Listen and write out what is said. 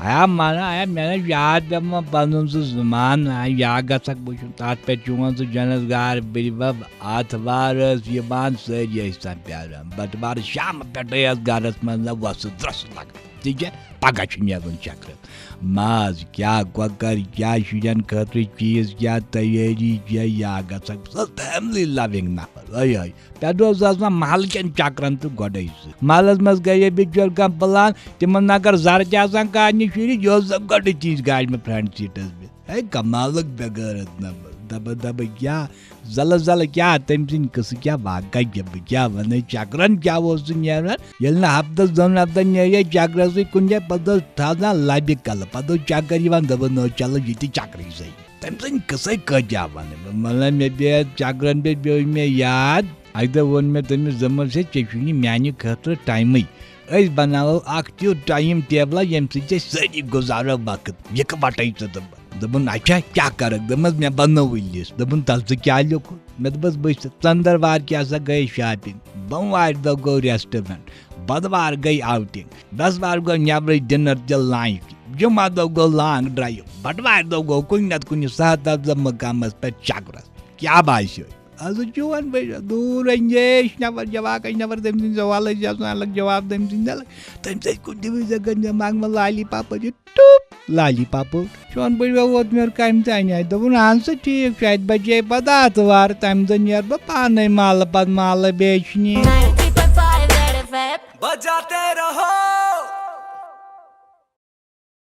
आया माना आया मैंने याद पन सह जमान या गक बह तथ पे चोन सह जनस गार बब आतवार सारी प्यार बटवार शाम पे गरस मज वस द्रस लग तीज पगह नीन चक्र माज क्या ककर क्या शुरन खतर चीज क्या तैयारी या गक फैमिली लविंग नफर अय पे महल कन चक्रन तो गोडे महलस मज गए बिचर कह प्लान तिमन अगर जर तह शुर यह गोड चीज गाड़ में फ्रंट सीटस है कमाल बेगरत नफर दब क्या जल जल क्या तम सद कस क्या वाक़ क्या वन चक्रन क्या नीर हफ्तस दोन हफ्तन नीर चक्रस कुन जाए पे था लबि कल पे चक्कर दप नो चलो यह चक्र सही तम सद कस क्या वन मतलब मे पे चक्रन पे पे मे याद अक वोन मे तमिस दमन से चे मानि खतर टाइम बनावो तुत टाइम टेबल ये सारी गुजारो वक्त इकवटे दपन अच्छा क्या कर दमस मे बनोव लिस्ट दपन तल क्या लिख मे दपस बस षंदरवार क्या गई शॉपिंग बमवार दो गो रेस्टोरेंट बदवार गई आउटिंग बसवार गो नबर डिनर तो लंच जुमा दो गो लॉन्ग ड्राइव बटवार दो गो कुन नत कुन सेहत अफजा मकामस पे चक्रस क्या बास्यो आज चोन दूर अंजेश नफर जवाक नफर तम सद सवाल अलग जवाब तम सद कुन जगह दिमाग में लाली पाप टूप लाली पाप चोन पे वोत मे कम तन दोपन अहन सा ठीक शायद बचे पे आतवार तम दह नीर बह पान माल पे माल बेचने बजाते रहो।